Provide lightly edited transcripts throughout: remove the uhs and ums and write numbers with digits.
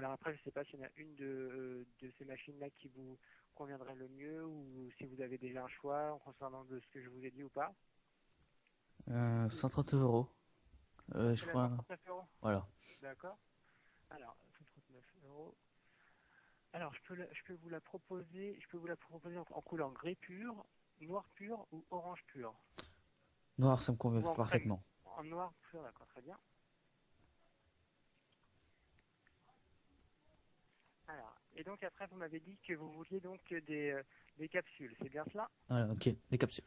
Alors après, je ne sais pas s'il y en a une de ces machines-là qui vous conviendrait le mieux ou si vous avez déjà un choix en concernant de ce que je vous ai dit ou pas. 130 €. Je C'est la crois. 139 euros. Voilà. D'accord. Alors, 139 euros. Alors, je peux vous la proposer, en couleur gris pur, noir pur ou orange pur. Noir, ça me convient Ou en crème. parfaitement. En noir pur, d'accord, très bien. Alors, et donc après, vous m'avez dit que vous vouliez donc des capsules, c'est bien cela? Voilà, ok. Les capsules.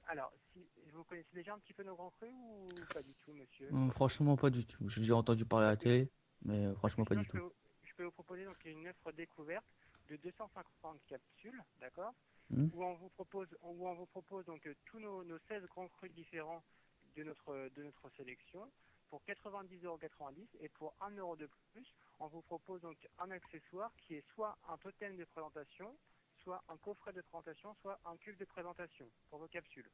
Alors, si vous connaissez déjà un petit peu nos grands crus ou pas du tout, monsieur? Franchement, pas du tout. J'ai déjà entendu parler à la Parce que, télé, mais parce que franchement, pas sinon, du tout. je peux vous proposer donc une offre découverte de 250 capsules, d'accord? Hmm. Où on vous propose donc tous nos 16 grands crus différents de notre sélection pour 90,90 € et pour 1 € de plus, on vous propose donc un accessoire qui est soit un totem de présentation, soit un coffret de présentation, soit un cube de présentation pour vos capsules.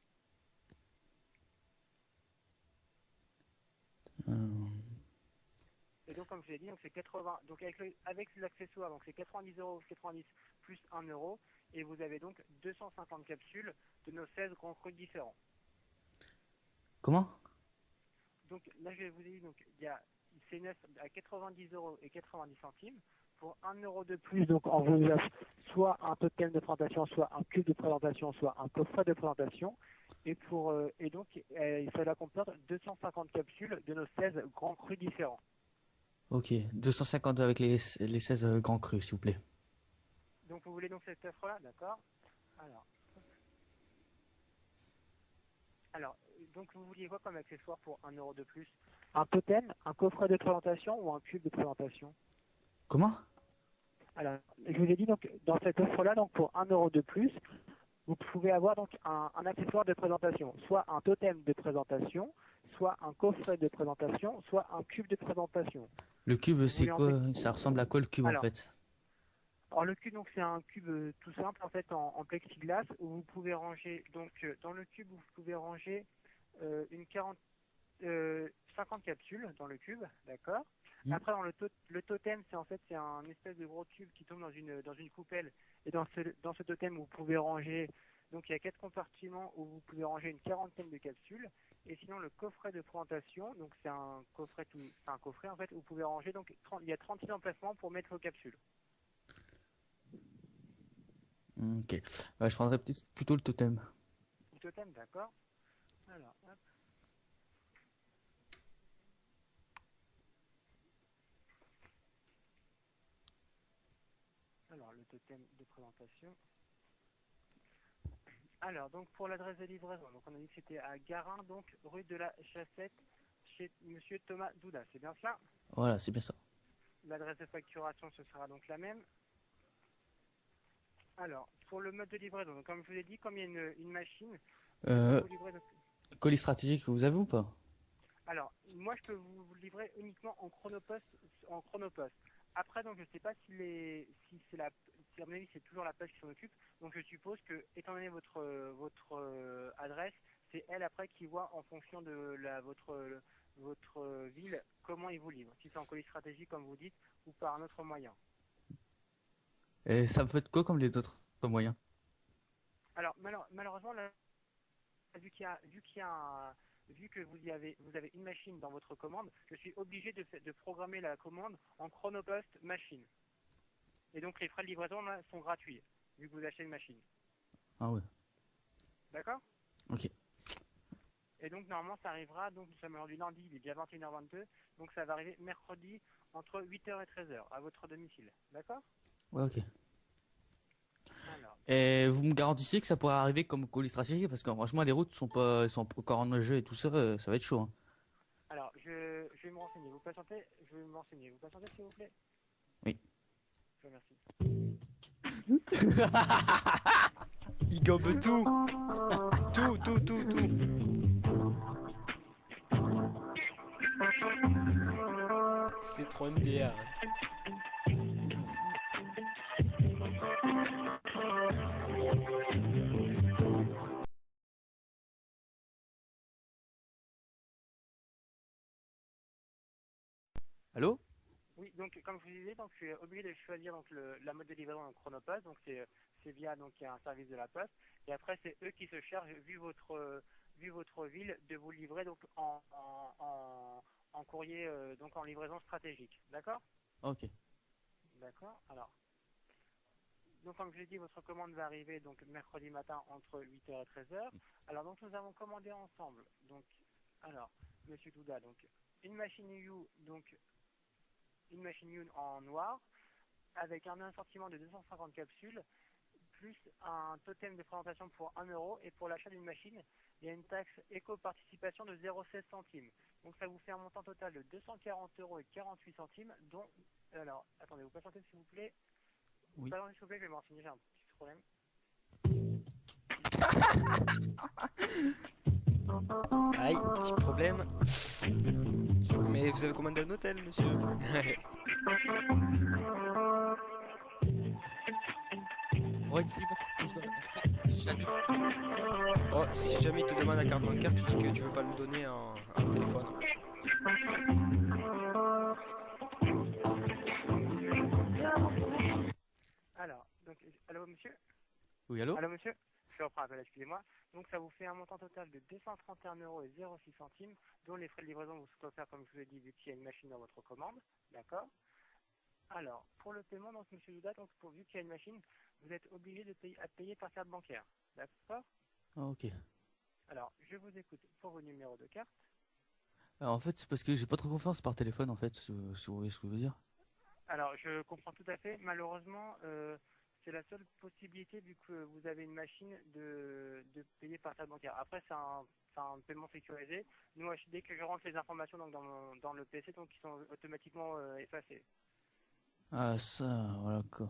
Euh, Et donc, comme je l'ai dit, donc c'est 80, donc avec l'accessoire, donc c'est 90,90 € plus 1 € et vous avez donc 250 capsules de nos 16 grands crus différents. Comment? Donc là, je vous ai dit, donc il y a c'est neuf à 90,90 € pour 1 € de plus. Donc on vous offre soit un totem de présentation, soit un cube de présentation, soit un coffret de présentation. Et donc cela comporte 250 capsules de nos 16 grands crus différents. Ok. 250 avec les 16 grands crus, s'il vous plaît. Donc vous voulez donc cette offre-là, d'accord? Alors, alors, donc vous vouliez quoi comme accessoire pour 1 € de plus? Un totem, un coffret de présentation ou un cube de présentation? Comment? Alors, je vous ai dit donc dans cette offre-là, donc pour 1 € de plus, vous pouvez avoir donc un accessoire de présentation, soit un totem de présentation, soit un coffret de présentation, soit un cube de présentation. Le cube, Vous c'est voulez en fait. quoi? Ça ressemble à quoi le cube en Alors, fait? alors le cube donc c'est un cube tout simple en fait en plexiglas où vous pouvez ranger donc dans le cube vous pouvez ranger une 50 capsules dans le cube, d'accord. Hmm. Après, le totem, c'est en fait c'est un espèce de gros tube qui tombe dans une coupelle. Et dans ce totem, vous pouvez ranger. Donc, il y a 4 compartiments où vous pouvez ranger une quarantaine de capsules. Et sinon, le coffret de présentation, donc c'est un coffret en fait où vous pouvez ranger. Donc, il y a 36 emplacements pour mettre vos capsules. Ok. Je prendrais peut-être plutôt le totem. Le totem, d'accord. Alors, hop. Alors, le totem de présentation. Alors, donc pour l'adresse de livraison, donc on a dit que c'était à Garin, donc rue de la Chassette, chez Monsieur Thomas Douda, c'est bien cela? Voilà, c'est bien ça. L'adresse de facturation, ce sera donc la même. Alors, pour le mode de livraison, donc comme je vous l'ai dit, comme il y a une machine, je peux Euh, vous livrer. Colis stratégique, vous avez ou pas? Alors, moi, je peux vous livrer uniquement en chronopost, en chronopost. Après, donc, je ne sais pas si c'est si à mon avis, c'est toujours la page qui s'en occupe. Donc, je suppose que, étant donné votre adresse, c'est elle après qui voit en fonction de votre ville comment il vous livre. Si c'est en colis stratégique, comme vous dites, ou par un autre moyen. Et ça peut être quoi comme les autres moyens? Alors, malheureusement, là, vu que vous avez une machine dans votre commande, je suis obligé de programmer la commande en chronopost machine. Et donc les frais de livraison là, sont gratuits, vu que vous achetez une machine. Ah ouais. D'accord? Ok. Et donc normalement ça arrivera, donc nous sommes lors du lundi, il est bien 21h22, donc ça va arriver mercredi entre 8h et 13h à votre domicile. D'accord? Ouais, ok. Alors, Et vous me garantissez que ça pourrait arriver comme colis stratégique parce que franchement les routes sont encore enneigées et tout ça, ça va être chaud, hein. je vais me renseigner. Vous patientez, je vais me renseigner. Vous patientez s'il vous plaît? Oui. Je vous remercie. Il gobe tout. Tout, tout, tout, tout. C'est trop MDR. Allô? Oui, donc comme je vous disais, donc je suis obligé de choisir donc la mode de livraison en Chronopost, donc c'est via donc un service de la poste, et après c'est eux qui se chargent vu votre ville de vous livrer donc en courrier donc en livraison stratégique, d'accord? Ok. D'accord. Alors donc comme je l'ai dit, votre commande va arriver donc mercredi matin entre 8h et 13h. Alors donc nous avons commandé ensemble donc alors Monsieur Douda donc une machine You donc une machine You en noir avec un assortiment de 250 capsules, plus un totem de présentation pour 1 € et pour l'achat d'une machine, il y a une taxe éco-participation de 0,16 centimes. Donc ça vous fait un montant total de 240 € et 48 centimes, dont... Alors, attendez, vous patientez s'il vous plaît. Vous Oui. patientez s'il vous plaît, je vais me renseigner, j'ai un petit problème. Aïe, petit problème. Mais vous avez commandé un hôtel, monsieur. Ouais, dis-moi qu'est-ce que je dois. En fait, si jamais. Oh, si jamais il te demande la carte bancaire, tu dis que tu veux pas le donner en téléphone. Alors, donc, allô monsieur? Oui, allô? Allô monsieur? Je reprends l'appel, excusez-moi. Donc ça vous fait un montant total de 231 € et 06 centimes, dont les frais de livraison vous sont offerts, comme je vous ai dit, vu qu'il y a une machine dans votre commande. D'accord? Alors, pour le paiement, donc monsieur Douda, donc vu qu'il y a une machine, vous êtes obligé de payer par carte bancaire. D'accord? Ah, ok. Alors, je vous écoute pour vos numéros de carte. Alors, en fait, c'est parce que j'ai pas trop confiance par téléphone, en fait, si vous voyez ce que je veux dire. Alors, je comprends tout à fait. Malheureusement, c'est la seule possibilité, vu que vous avez une machine, de payer par carte bancaire. Après, c'est un paiement sécurisé. Nous, dès que je rentre les informations donc, dans le PC, donc, ils sont automatiquement effacés. Ah, ça, voilà quoi.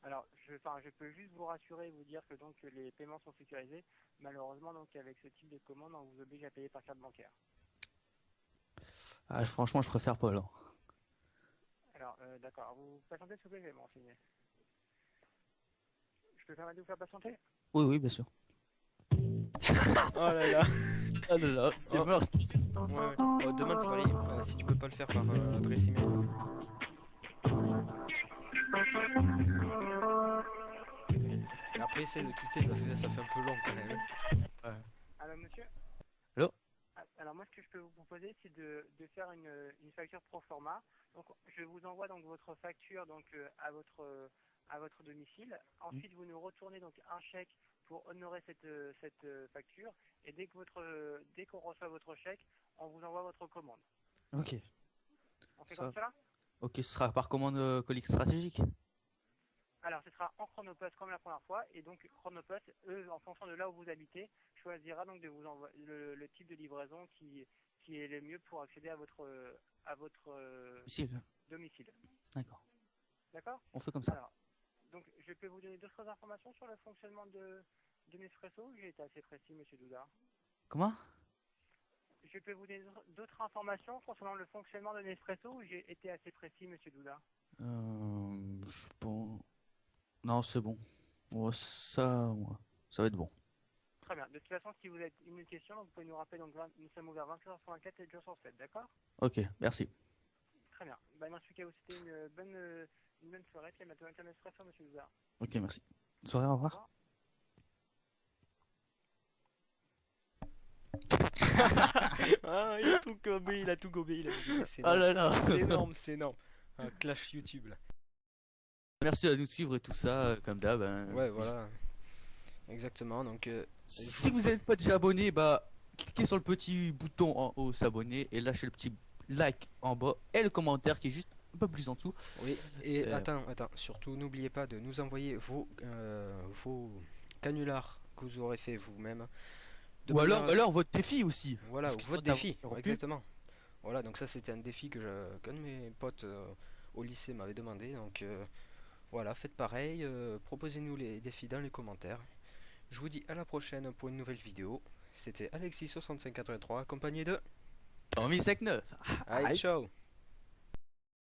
Alors, je peux juste vous rassurer et vous dire que donc les paiements sont sécurisés. Malheureusement, donc avec ce type de commande, on vous oblige à payer par carte bancaire. Ah, franchement, je préfère pas, là. Alors, d'accord. Vous patientez, s'il vous plaît, je vais me renseigner. Je peux permettre de vous faire patienter? Oui, oui, bien sûr. Oh là là. Ah là là, c'est Oh. mort, je te dis. Ouais. Oh, demande Paris, si tu peux pas le faire par adresse email. Et après, essaie de quitter parce que là, ça fait un peu long quand même. Ouais. Alors, monsieur? Allô? Alors moi, ce que je peux vous proposer, c'est de faire une facture pro forma. Donc, je vous envoie donc votre facture donc à votre domicile. Ensuite, vous nous retournez donc un chèque pour honorer cette facture. Et dès qu'on reçoit votre chèque, on vous envoie votre commande. Ok. On fait comme Ça. ça? Ok, ce sera par commande colis stratégique. Alors, ce sera en Chronopost comme la première fois. Et donc, Chronopost, eux, en fonction de là où vous habitez, choisira donc de vous envoyer le type de livraison qui est le mieux pour accéder à votre Difficile. domicile. D'accord. D'accord? On fait comme ça. Alors, donc, je peux vous donner d'autres informations sur le fonctionnement de Nespresso? J'ai été assez précis, monsieur Douda. Comment? Je peux vous donner d'autres informations concernant le fonctionnement de Nespresso ou j'ai été assez précis, monsieur Douda? Je sais pas. Non, c'est bon. Ouais, ouais, ça va être bon. Très bien. De toute façon, si vous avez une question, vous pouvez nous rappeler. Donc, nous sommes ouverts 24h sur 24 et 2 jours sur 7. D'accord? Ok, merci. Très bien. Bah, dans ce cas, vous souhaitez une bonne soirée. Puis à bientôt avec un Nespresso, monsieur Douda. Ok, merci. Bonne soirée, au Au revoir. revoir. Ah, il a tout gobé, il a tout gobé, il a tout gobé. C'est Oh énorme. là là. C'est énorme, c'est énorme. Un clash YouTube là. Merci de nous suivre et tout ça, comme d'hab. Hein. Ouais, voilà. Exactement, donc Si vous n'êtes pas déjà abonné, bah cliquez sur le petit bouton en haut s'abonner et lâchez le petit like en bas et le commentaire qui est juste un peu plus en dessous. oui, et Euh, attends, surtout n'oubliez pas de nous envoyer vos canulars que vous aurez fait vous-même. De Ou manière- alors votre défi aussi. Voilà, Parce ou que votre quand défi, t'as rompu, exactement. Voilà, donc ça c'était un défi qu'un de mes potes au lycée m'avait demandé. Donc voilà, faites pareil, proposez-nous les défis dans les commentaires. Je vous dis à la prochaine pour une nouvelle vidéo. C'était Alexis6583 accompagné de... Tommy 59. Allez, ciao!